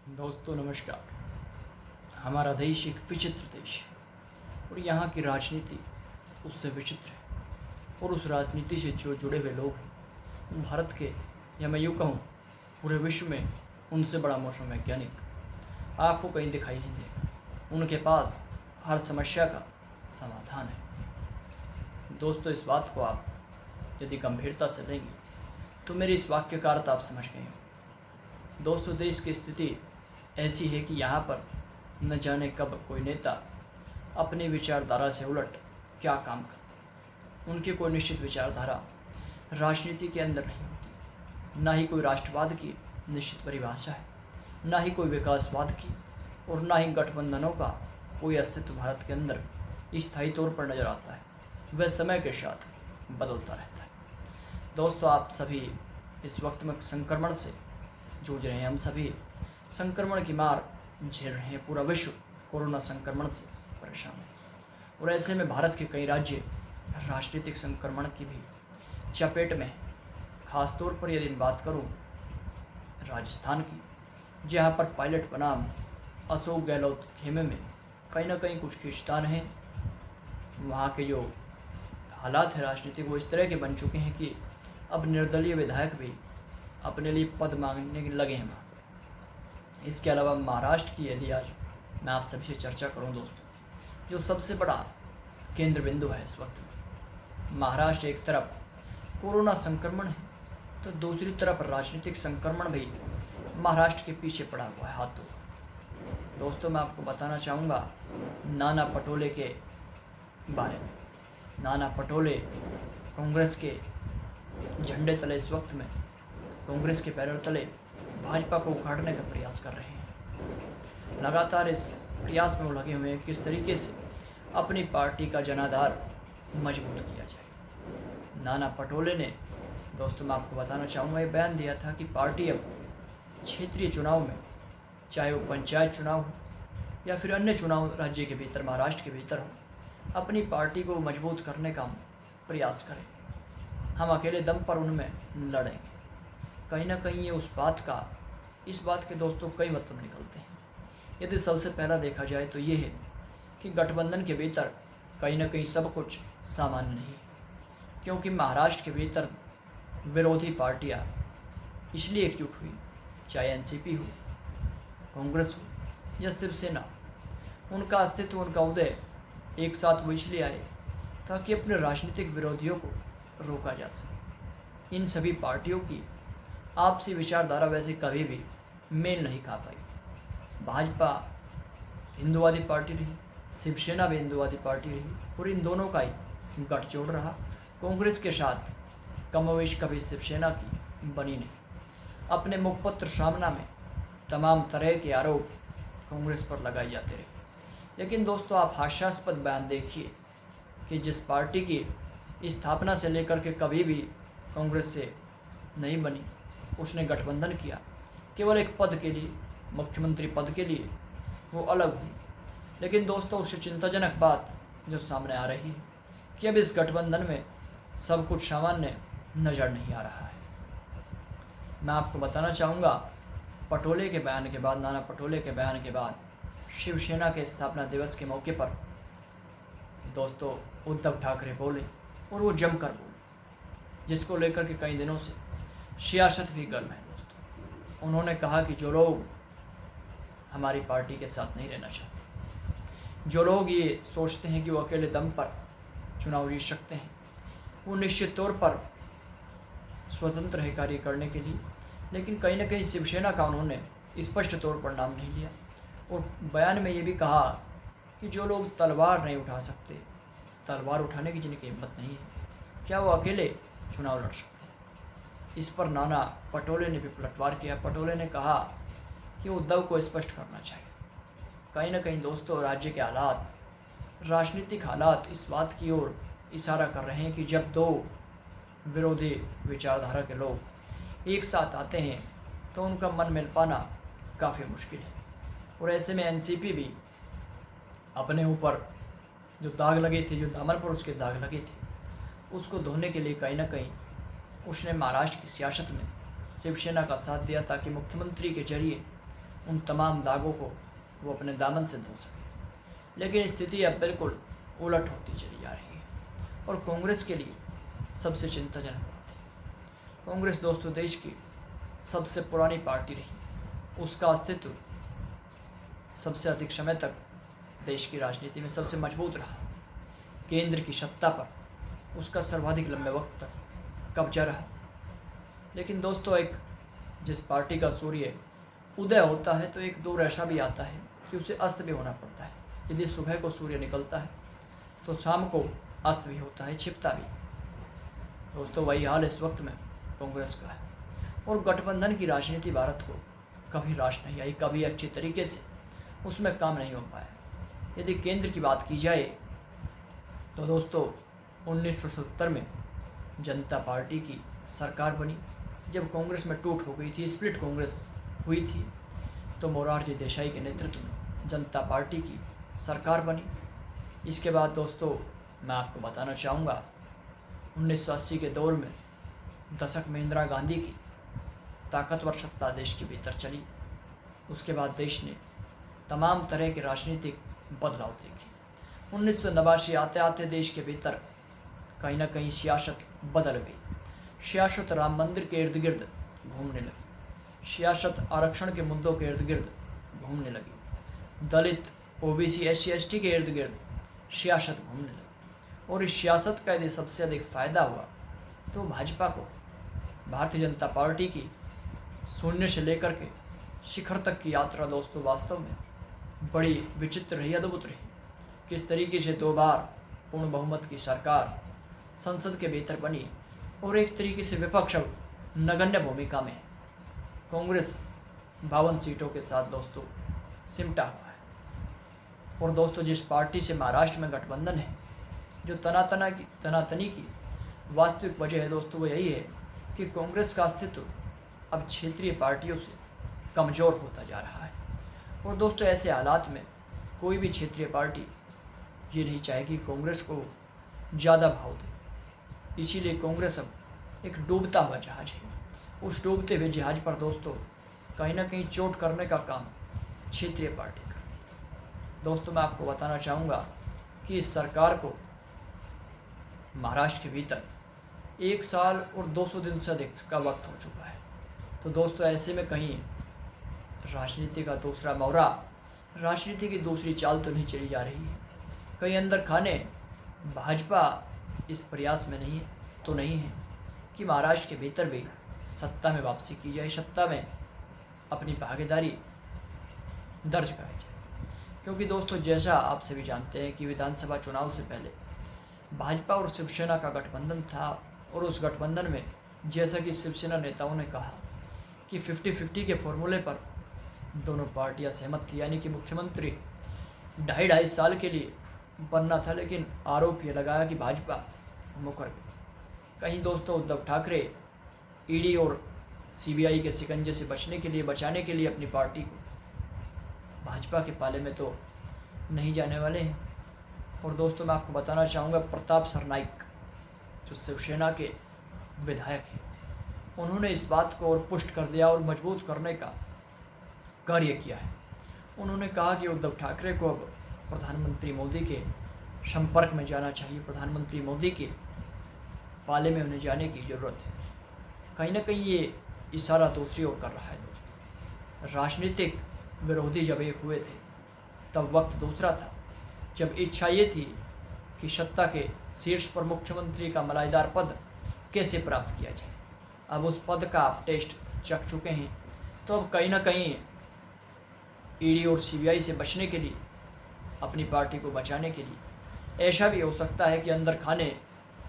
दोस्तों नमस्कार। हमारा देश एक विचित्र देश है और यहाँ की राजनीति उससे विचित्र है और उस राजनीति से जो जुड़े हुए लोग हैं भारत के, या मैं यूँ कहूँ पूरे विश्व में, उनसे बड़ा मौसम वैज्ञानिक आपको कहीं दिखाई नहीं देगा। उनके पास हर समस्या का समाधान है। दोस्तों इस बात को आप यदि गंभीरता से लेंगे तो मेरी इस वाक्य का अर्थ आप समझ गए हो। दोस्तों देश की स्थिति ऐसी है कि यहाँ पर न जाने कब कोई नेता अपनी विचारधारा से उलट क्या काम करता। उनकी कोई निश्चित विचारधारा राजनीति के अंदर नहीं होती, ना ही कोई राष्ट्रवाद की निश्चित परिभाषा है, ना ही कोई विकासवाद की, और ना ही गठबंधनों का कोई अस्तित्व भारत के अंदर स्थायी तौर पर नजर आता है। वह समय के साथ बदलता रहता है। दोस्तों आप सभी इस वक्त में संक्रमण से जूझ रहे हैं। हम सभी संक्रमण की मार झेल रहे हैं। पूरा विश्व कोरोना संक्रमण से परेशान है और ऐसे में भारत के कई राज्य राजनीतिक संक्रमण की भी चपेट में है। खासतौर पर यदि मैं बात करूं राजस्थान की, जहां पर पायलट बनाम अशोक गहलोत खेमे में कहीं ना कहीं कुछ खींचतान है। वहाँ के जो हालात है राजनीतिक वो इस तरह के बन चुके हैं कि अब निर्दलीय विधायक भी अपने लिए पद मांगने लगे हैं वहाँ। इसके अलावा महाराष्ट्र की यदि आज मैं आप सभी से चर्चा करूं दोस्तों, जो सबसे बड़ा केंद्र बिंदु है इस वक्त में, महाराष्ट्र एक तरफ कोरोना संक्रमण है तो दूसरी तरफ राजनीतिक संक्रमण भी महाराष्ट्र के पीछे पड़ा हुआ है हाथों। दोस्तों मैं आपको बताना चाहूँगा नाना पटोले के बारे में। नाना पटोले कांग्रेस के झंडे तले इस वक्त में, कांग्रेस के पैरों तले भाजपा को उखाड़ने का प्रयास कर रहे हैं। लगातार इस प्रयास में वो लगे हुए हैं किस तरीके से अपनी पार्टी का जनाधार मजबूत किया जाए। नाना पटोले ने, दोस्तों मैं आपको बताना चाहूँगा, ये बयान दिया था कि पार्टी अब क्षेत्रीय चुनाव में, चाहे वो पंचायत चुनाव हो या फिर अन्य चुनाव राज्य के भीतर, महाराष्ट्र के भीतर हो, अपनी पार्टी को मजबूत करने का प्रयास करें। हम अकेले दम पर उनमें लड़ेंगे। कहीं ना कहीं ये इस बात के दोस्तों कई मतलब निकलते हैं। यदि सबसे पहला देखा जाए तो ये है कि गठबंधन के भीतर कहीं ना कहीं सब कुछ सामान्य नहीं है, क्योंकि महाराष्ट्र के भीतर विरोधी पार्टियां इसलिए एकजुट हुई, चाहे एनसीपी हो, कांग्रेस हो या शिवसेना, उनका अस्तित्व, उनका उदय एक साथ वो इसलिए आए ताकि अपने राजनीतिक विरोधियों को रोका जा सके। इन सभी पार्टियों की आपसी विचारधारा वैसे कभी भी मेल नहीं खा पाई। भाजपा हिंदुवादी पार्टी रही, शिवसेना भी हिंदुवादी पार्टी रही और इन दोनों का ही गठजोड़ रहा। कांग्रेस के साथ कमोवेश कभी शिवसेना की बनी नहीं। अपने मुखपत्र सामना में तमाम तरह के आरोप कांग्रेस पर लगाए जाते रहे। लेकिन दोस्तों आप हास्यास्पद बयान देखिए कि जिस पार्टी की स्थापना से लेकर के कभी भी कांग्रेस से नहीं बनी, उसने गठबंधन किया केवल एक पद के लिए, मुख्यमंत्री पद के लिए वो अलग हुई। लेकिन दोस्तों उससे चिंताजनक बात जो सामने आ रही है कि अब इस गठबंधन में सब कुछ सामान्य नज़र नहीं आ रहा है। मैं आपको बताना चाहूँगा पटोले के बयान के बाद, नाना पटोले के बयान के बाद शिवसेना के स्थापना दिवस के मौके पर दोस्तों उद्धव ठाकरे बोले और वो जमकर बोले, जिसको लेकर के कई दिनों से सियासत भी गर्म है। दोस्तों उन्होंने कहा कि जो लोग हमारी पार्टी के साथ नहीं रहना चाहते, जो लोग ये सोचते हैं कि वो अकेले दम पर चुनाव जीत सकते हैं, वो निश्चित तौर पर स्वतंत्र है कार्य करने के लिए। लेकिन कहीं ना कहीं शिवसेना का उन्होंने स्पष्ट तौर पर नाम नहीं लिया और बयान में ये भी कहा कि जो लोग तलवार नहीं उठा सकते, तलवार उठाने की जिनकी हिम्मत नहीं है, क्या वो अकेले चुनाव लड़ सकते हैं। इस पर नाना पटोले ने भी पलटवार किया। पटोले ने कहा कि उद्धव को स्पष्ट करना चाहिए। कहीं ना कहीं दोस्तों राज्य के हालात, राजनीतिक हालात इस बात की ओर इशारा कर रहे हैं कि जब दो विरोधी विचारधारा के लोग एक साथ आते हैं तो उनका मन मिल पाना काफ़ी मुश्किल है। और ऐसे में एनसीपी भी अपने ऊपर जो दाग लगे थे, जो दामन पर उसके दाग लगे थे, उसको धोने के लिए कहीं ना कहीं उसने महाराष्ट्र की सियासत में शिवसेना का साथ दिया ताकि मुख्यमंत्री के जरिए उन तमाम दागों को वो अपने दामन से धो सके। लेकिन स्थिति अब बिल्कुल उलट होती चली जा रही है और कांग्रेस के लिए सबसे चिंताजनक बात है। कांग्रेस दोस्तों देश की सबसे पुरानी पार्टी रही, उसका अस्तित्व सबसे अधिक समय तक देश की राजनीति में सबसे मजबूत रहा, केंद्र की सत्ता पर उसका सर्वाधिक लंबे वक्त तक कब्जा रहा। लेकिन दोस्तों जिस पार्टी का सूर्य उदय होता है तो एक दौर ऐसा भी आता है कि उसे अस्त भी होना पड़ता है। यदि सुबह को सूर्य निकलता है तो शाम को अस्त भी होता है, छिपता भी। दोस्तों वही हाल इस वक्त में कांग्रेस का है और गठबंधन की राजनीति भारत को कभी रास नहीं आई, कभी अच्छी तरीके से उसमें काम नहीं हो पाया। यदि केंद्र की बात की जाए तो दोस्तों 1970 में जनता पार्टी की सरकार बनी। जब कांग्रेस में टूट हो गई थी, स्प्लिट कांग्रेस हुई थी, तो मोरारजी देसाई के नेतृत्व में जनता पार्टी की सरकार बनी। इसके बाद दोस्तों मैं आपको बताना चाहूँगा 1980 के दौर में दशक में इंदिरा गांधी की ताकतवर सत्ता देश के भीतर चली। उसके बाद देश ने तमाम तरह के राजनीतिक बदलाव देखे। 1989 आते आते देश के भीतर कहीं ना कहीं सियासत बदल गई। सियासत राम मंदिर के इर्द गिर्द घूमने लगी, सियासत आरक्षण के मुद्दों के इर्द गिर्द घूमने लगी, दलित ओबीसी SC ST के इर्द गिर्द सियासत घूमने लगी। और इस सियासत का यदि सबसे अधिक फ़ायदा हुआ तो भाजपा को, भारतीय जनता पार्टी की शून्य से लेकर के शिखर तक की यात्रा दोस्तों वास्तव में बड़ी विचित्र रही, अद्भुत रही। किस तरीके से 2 बार पूर्ण बहुमत की सरकार संसद के भीतर बनी और एक तरीके से विपक्ष नगण्य भूमिका में कांग्रेस 52 सीटों के साथ दोस्तों सिमटा हुआ है। और दोस्तों जिस पार्टी से महाराष्ट्र में गठबंधन है, जो तनातनी की वास्तविक वजह है दोस्तों वो यही है कि कांग्रेस का अस्तित्व अब क्षेत्रीय पार्टियों से कमज़ोर होता जा रहा है। और दोस्तों ऐसे हालात में कोई भी क्षेत्रीय पार्टी ये नहीं चाहेगी कांग्रेस को ज़्यादा भाव दे। इसीलिए कांग्रेस अब एक डूबता हुआ जहाज है। उस डूबते हुए जहाज पर दोस्तों कहीं ना कहीं चोट करने का काम क्षेत्रीय पार्टी कर। दोस्तों मैं आपको बताना चाहूँगा कि इस सरकार को महाराष्ट्र के भीतर 1 साल और 200 दिन से अधिक का वक्त हो चुका है। तो दोस्तों ऐसे में कहीं राजनीति का दूसरा मोहरा, राजनीति की दूसरी चाल तो नहीं चली जा रही है। कहीं अंदर खाने भाजपा इस प्रयास में नहीं है कि महाराष्ट्र के भीतर भी सत्ता में वापसी की जाए, सत्ता में अपनी भागीदारी दर्ज कराई जाए। क्योंकि दोस्तों जैसा आप सभी जानते हैं कि विधानसभा चुनाव से पहले भाजपा और शिवसेना का गठबंधन था और उस गठबंधन में जैसा कि शिवसेना नेताओं ने कहा कि 50-50 के फॉर्मूले पर दोनों पार्टियां सहमत थी, यानी कि मुख्यमंत्री 2.5 साल के लिए बनना था। लेकिन आरोप ये लगाया कि भाजपा मुकर गई। कहीं दोस्तों उद्धव ठाकरे ईडी और सीबीआई के शिकंजे से बचाने के लिए अपनी पार्टी को भाजपा के पाले में तो नहीं जाने वाले हैं। और दोस्तों मैं आपको बताना चाहूँगा प्रताप सरनाइक जो शिवसेना के विधायक हैं, उन्होंने इस बात को और पुष्ट कर दिया और मजबूत करने का कार्य किया है। उन्होंने कहा कि उद्धव ठाकरे को अब प्रधानमंत्री मोदी के संपर्क में जाना चाहिए, प्रधानमंत्री मोदी के पाले में उन्हें जाने की ज़रूरत है। कहीं ना कहीं ये इशारा दूसरी ओर कर रहा है दोस्तों। राजनीतिक विरोधी जब एक हुए थे तब वक्त दूसरा था, जब इच्छा ये थी कि सत्ता के शीर्ष पर मुख्यमंत्री का मलाईदार पद कैसे प्राप्त किया जाए। अब उस पद का आप टेस्ट चख चुके हैं, तो अब कहीं ना कहीं ईडी और सीबीआई से बचने के लिए, अपनी पार्टी को बचाने के लिए ऐसा भी हो सकता है कि अंदर खाने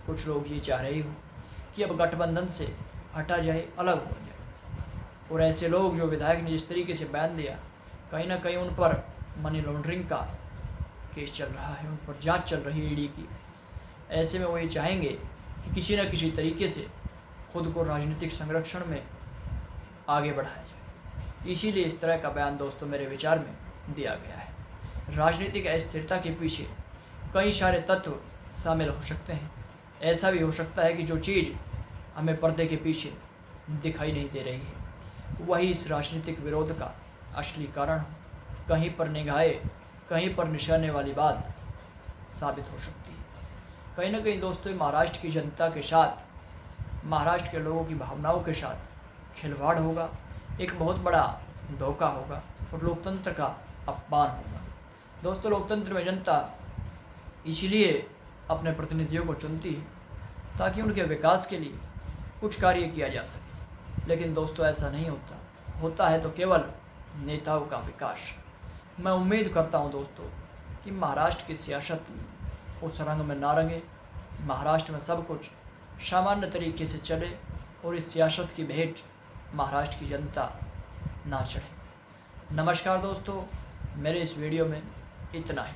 कुछ लोग ये चाह रहे हो कि अब गठबंधन से हटा जाए, अलग हो जाए। और ऐसे लोग जो विधायक ने जिस तरीके से बयान दिया, कहीं ना कहीं उन पर मनी लॉन्ड्रिंग का केस चल रहा है, उन पर जांच चल रही है ईडी की। ऐसे में वो ये चाहेंगे कि किसी न किसी तरीके से खुद को राजनीतिक संरक्षण में आगे बढ़ाया जाए। इसीलिए इस तरह का बयान दोस्तों मेरे विचार में दिया गया है। राजनीतिक अस्थिरता के पीछे कई सारे तत्व शामिल हो सकते हैं। ऐसा भी हो सकता है कि जो चीज़ हमें पर्दे के पीछे दिखाई नहीं दे रही है, वही इस राजनीतिक विरोध का असली कारण हो, कहीं पर निगाहें कहीं पर निशाने वाली बात साबित हो सकती है। कहीं ना कहीं दोस्तों महाराष्ट्र की जनता के साथ, महाराष्ट्र के लोगों की भावनाओं के साथ खिलवाड़ होगा, एक बहुत बड़ा धोखा होगा और लोकतंत्र का अपमान होगा। दोस्तों लोकतंत्र में जनता इसलिए अपने प्रतिनिधियों को चुनती है ताकि उनके विकास के लिए कुछ कार्य किया जा सके, लेकिन दोस्तों ऐसा नहीं होता, होता है तो केवल नेताओं का विकास। मैं उम्मीद करता हूं दोस्तों कि महाराष्ट्र की सियासत उस रंग में ना रंगे, महाराष्ट्र में सब कुछ सामान्य तरीके से चले और इस सियासत की भेंट महाराष्ट्र की जनता ना चढ़े। नमस्कार दोस्तों, मेरे इस वीडियो में इतना ही।